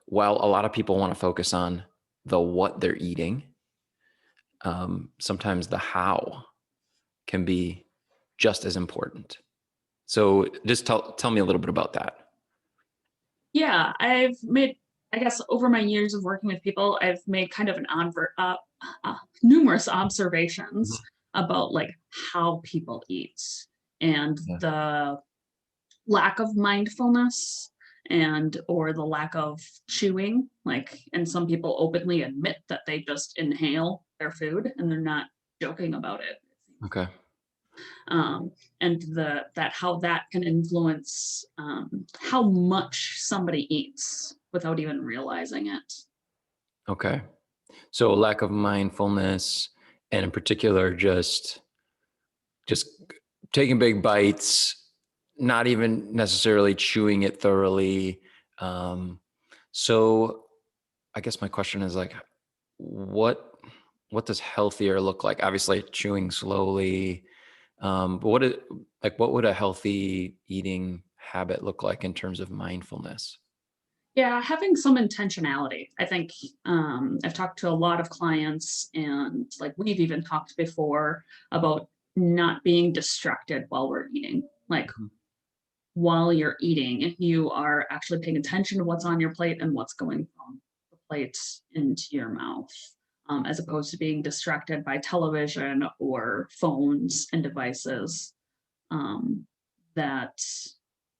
while a lot of people want to focus on the what they're eating, sometimes the how can be just as important. So just tell me a little bit about that. Yeah, I've made, I guess, over my years of working with people, I've made kind of numerous observations Mhm. about like how people eat and Yeah. the lack of mindfulness and or the lack of chewing. Like, and some people openly admit that they just inhale their food and they're not joking about it. Okay. um, and that how that can influence how much somebody eats without even realizing it. Okay. So lack of mindfulness, and in particular, just taking big bites, not even necessarily chewing it thoroughly. Um, so I guess my question is like, what what does healthier look like? Obviously, chewing slowly. But what would a healthy eating habit look like in terms of mindfulness? Yeah, having some intentionality. I think I've talked to a lot of clients, and like we've even talked before about not being distracted while we're eating. Like Mhm. while you're eating, you are actually paying attention to what's on your plate and what's going from the plate into your mouth, as opposed to being distracted by television or phones and devices. Um, that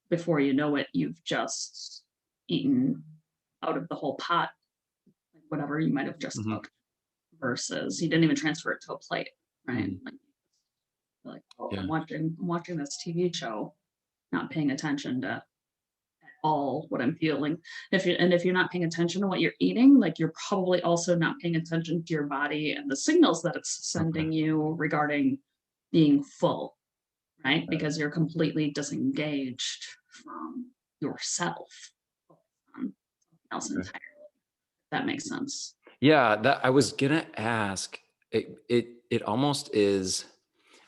before you know it, you've just eaten out of the whole pot, like whatever you might have just Mhm. cooked, versus you didn't even transfer it to a plate, right? Mhm. Like, oh, Yeah. I'm watching this TV show, not paying attention to all what I'm feeling. If you're not paying attention to what you're eating, like you're probably also not paying attention to your body and the signals that it's Okay. sending you regarding being full, right? Got it. Because you're completely disengaged from yourself, on something else Okay. entirely. That makes sense. Yeah, that I was gonna ask. It almost is.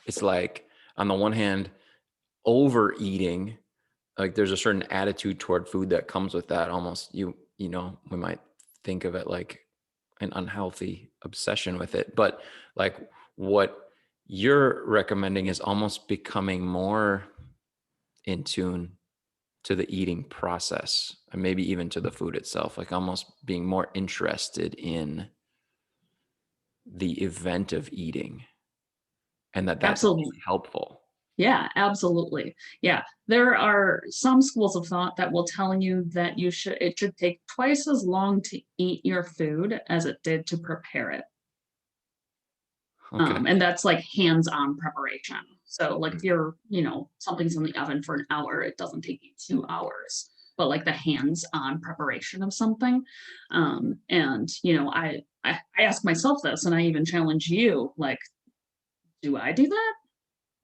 It's like on the one hand, overeating. Like there's a certain attitude toward food that comes with that. Almost we might think of it like an unhealthy obsession with it, but like what you're recommending is almost becoming more in tune to the eating process and maybe even to the food itself, like almost being more interested in the event of eating and that's Absolutely. actually helpful. Yeah, absolutely. Yeah. There are some schools of thought that will tell you that it should take twice as long to eat your food as it did to prepare it. Okay. And that's like hands-on preparation. So like Mm. if you're, something's in the oven for an hour, it doesn't take you 2 hours. But like the hands-on preparation of something. And I ask myself this and I even challenge you, like, do I do that?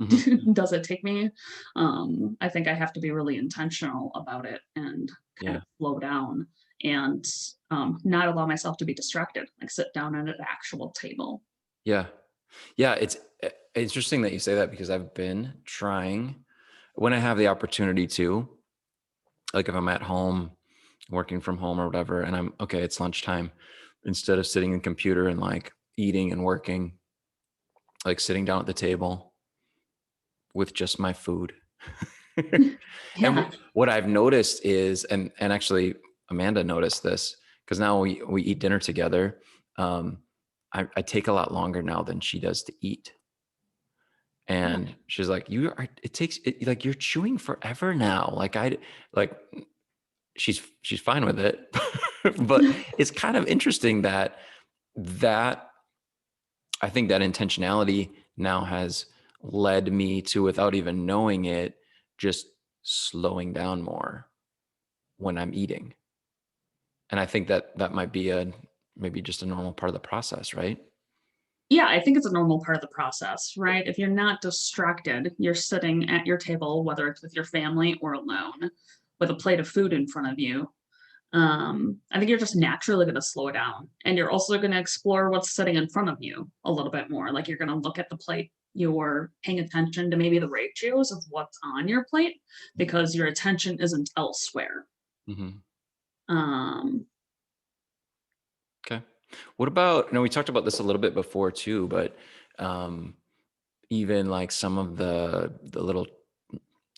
Mhm. Does it take me? I think I have to be really intentional about it and kind Yeah. of slow down and not allow myself to be distracted, like sit down at an actual table. Yeah. Yeah, it's interesting that you say that because I've been trying when I have the opportunity to, like if I'm at home, working from home or whatever, and I'm okay, it's lunchtime, instead of sitting in the computer and like eating and working, like sitting down at the table with just my food. And Yeah. what I've noticed is, and actually Amanda noticed this because now we eat dinner together. Um, I take a lot longer now than she does to eat. Yeah. And she's like, "You are. It takes it, like you're chewing forever now." Like she's fine with it, but it's kind of interesting that I think that intentionality now has led me to, without even knowing it, just slowing down more when I'm eating. And I think that might be a maybe just a normal part of the process, right? Yeah, I think it's a normal part of the process, right? If you're not distracted, you're sitting at your table, whether it's with your family or alone, with a plate of food in front of you. I think you're just naturally going to slow down. And you're also going to explore what's sitting in front of you a little bit more. Like you're going to look at the plate, you're paying attention to maybe the ratios of what's on your plate because your attention isn't elsewhere. Mhm. Um, Okay. What about, we talked about this a little bit before too, but um, even like some of the little,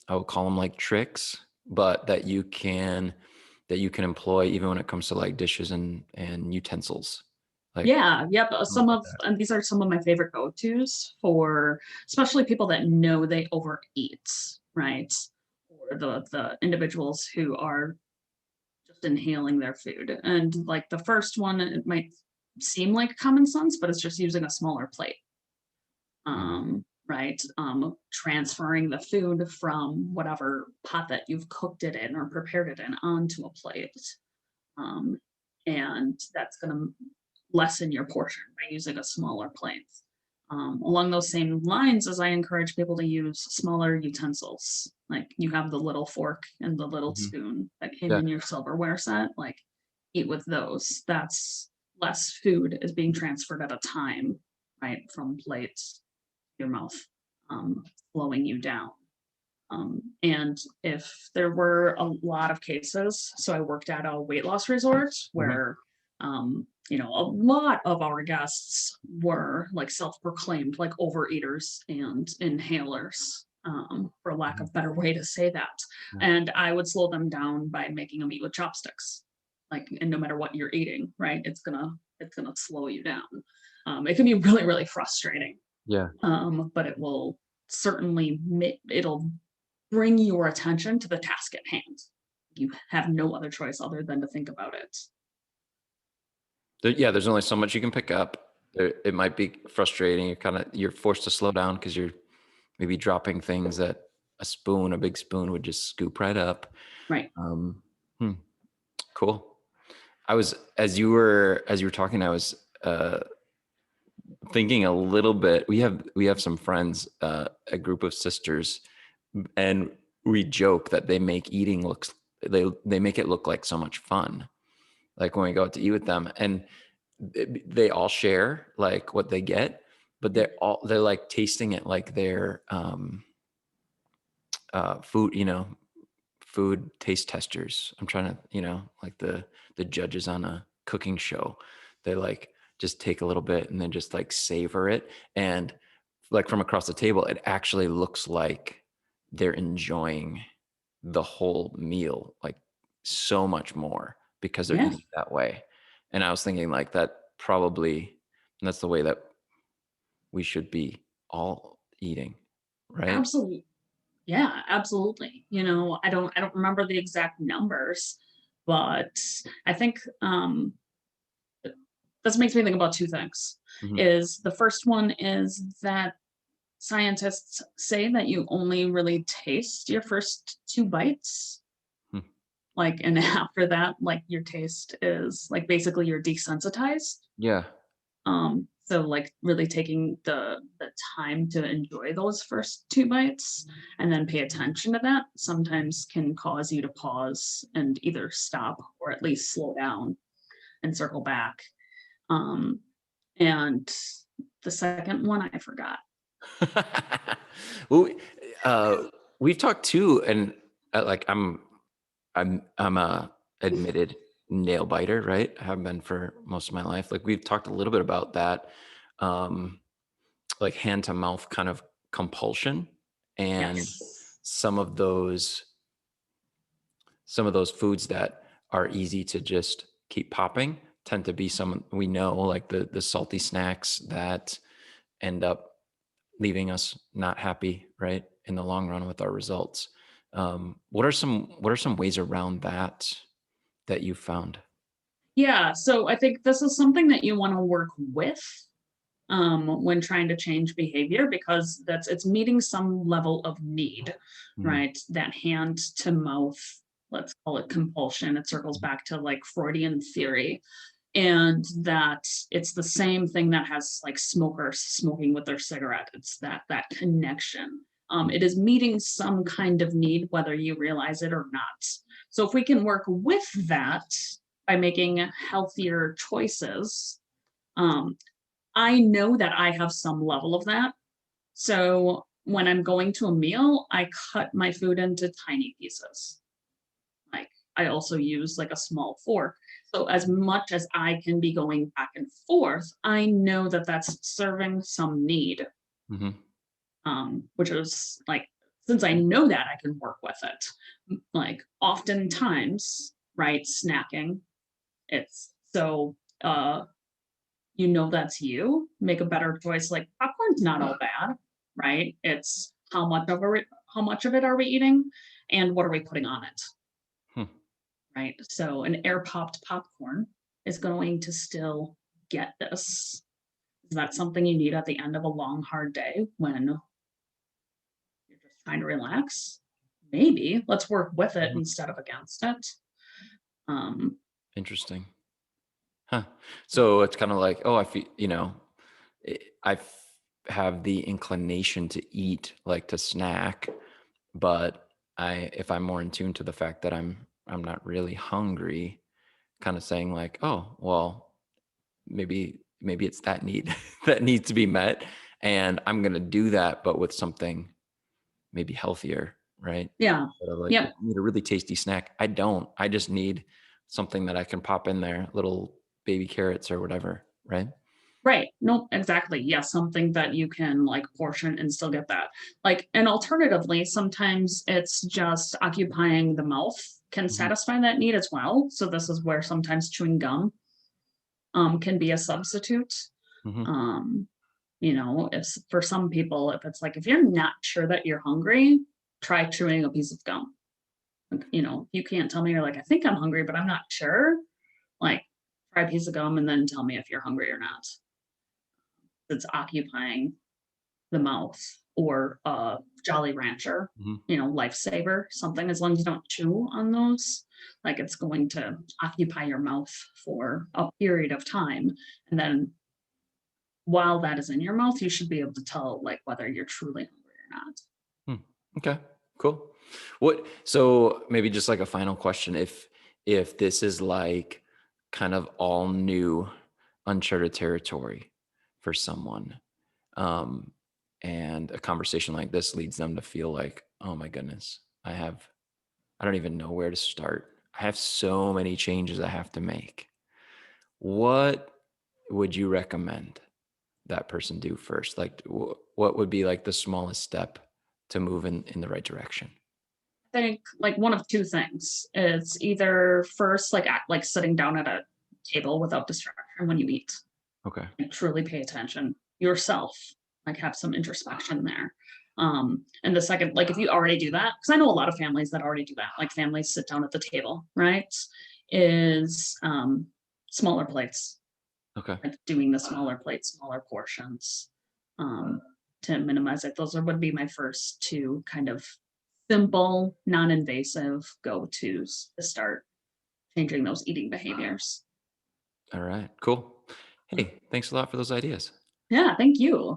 I would call them like tricks, but that you can employ even when it comes to like dishes and utensils. Like, Yeah, yep. tell me about And these are some of my favorite go-tos for especially people that know they overeat, right? Or the individuals who are just inhaling their food. And like the first one, it might seem like common sense, but it's just using a smaller plate. that. Right? Transferring the food from whatever pot that you've cooked it in or prepared it in onto a plate. Um, and that's going to lessen your portion by using a smaller plate. Along those same lines, as I encourage people to use smaller utensils, like you have the little fork and the little Mhm. spoon that came Yeah. in your silverware set, like eat with those. That's less food is being transferred at a time, right, from plates to your mouth, slowing you down. And if there were a lot of cases, so I worked at a weight loss resort Mhm. where, a lot of our guests were like self-proclaimed like overeaters and inhalers, for lack Mhm. of better way to say that. Yeah. And I would slow them down by making them eat with chopsticks. Like, and no matter what you're eating, right, it's gonna slow you down. It can be really, really frustrating, Yeah. but it will certainly it'll bring your attention to the task at hand. You have no other choice other than to think about it. Yeah, there's only so much you can pick up. It might be frustrating. You're forced to slow down because you're maybe dropping things that a big spoon would just scoop right up. Right. Um, hmm, cool. As you were talking, I was thinking a little bit. We have some friends, a group of sisters, and we joke that they make it look like so much fun. Like when we go out to eat with them, and they all share like what they get, but they're like tasting it like they're food, food taste testers. I'm trying to, like the judges on a cooking show. They like just take a little bit and then just like savor it. And like from across the table, it actually looks like they're enjoying the whole meal, like so much more because they're Yeah, eating that way. And I was thinking like that's the way that we should be all eating, right? absolutely. Yeah, absolutely. I don't remember the exact numbers, but I think this makes me think about two things. Mhm. Is the first one is that scientists say that you only really taste your first two bites, Hmm. like, and after that, like your taste is like basically you're desensitized. Yeah. So like really taking the time to enjoy those first two bites and then pay attention to that sometimes can cause you to pause and either stop or at least slow down and circle back. Um, and the second one I forgot. Well, uh, we've talked too, and like I'm a admitted nail biter, right? I have been for most of my life. Like we've talked a little bit about that, um, like hand to mouth kind of compulsion, and Yes. some of those foods that are easy to just keep popping tend to be some we know, like the salty snacks that end up leaving us not happy, right, in the long run with our results. What are some ways around that you found? Yeah. So I think this is something that you want to work with, when trying to change behavior because it's meeting some level of need, Mhm. right? That hand to mouth, let's call it compulsion. It circles back to like Freudian theory, and that it's the same thing that has like smokers smoking with their cigarette. It's that connection. It is meeting some kind of need, whether you realize it or not. So if we can work with that by making healthier choices, um, I know that I have some level of that. So when I'm going to a meal, I cut my food into tiny pieces. Like I also use like a small fork. So as much as I can be going back and forth, I know that that's serving some need, Mhm. which is like, since I know that, I can work with it. Like oftentimes, right, snacking, it's so uh you know that's you, make a better choice. Like popcorn's not all bad, right? It's how much of it are we eating and what are we putting on it, Hmm. right? So an air popped popcorn is going to still get this. Is that something you need at the end of a long, hard day when you're just trying to relax? Maybe. Let's work with it Mhm. instead of against it. Um, Interesting. Huh. So it's kinda like, oh, I feel have the inclination to eat, like, to snack, but if I'm more in tune to the fact that I'm not really hungry, kinda saying like, "Oh, well, maybe it's that need that needs to be met, and I'm gonna do that, but with something maybe healthier," right? yeah. Instead of like, "Oh, Yep. I need a really tasty snack." I don't. I just need something that I can pop in there, little baby carrots or whatever, right? Right. Nope, exactly. Yes, something that you can like portion and still get that. Like, and alternatively, sometimes it's just occupying the mouth can Mhm, satisfy that need as well. So this is where sometimes chewing gum can be a substitute. mhm, Um, if for some people, if it's like if you're not sure that you're hungry, try chewing a piece of gum. Like, you can't tell me you're like, I think I'm hungry, but I'm not sure. Like, try a piece of gum and then tell me if you're hungry or not. It's occupying the mouth or a Jolly Rancher, mhm. Lifesaver, something as long as you don't chew on those, like it's going to occupy your mouth for a period of time. And then while that is in your mouth, you should be able to tell like whether you're truly hungry or not. Hmm. Okay, cool. So maybe just like a final question, if this is like kind of all new uncharted territory for someone, um, and a conversation like this leads them to feel like, oh my goodness, I don't even know where to start. I have so many changes I have to make. What would you recommend that person do first? Like, what would be like the smallest step to move in the right direction? I think like one of two things. It's either first like act like sitting down at a table without distraction when you eat. Okay. Like truly pay attention yourself, like have some introspection there. And the second, like if you already do that, because I know a lot of families that already do that, like families sit down at the table, right? Is smaller plates, Okay. like doing the smaller plates, smaller portions, um, to minimize it. Those would be my first two kind of simple, non-invasive go-tos to start changing those eating behaviors. All right. Cool. Hey, thanks a lot for those ideas. Yeah, thank you.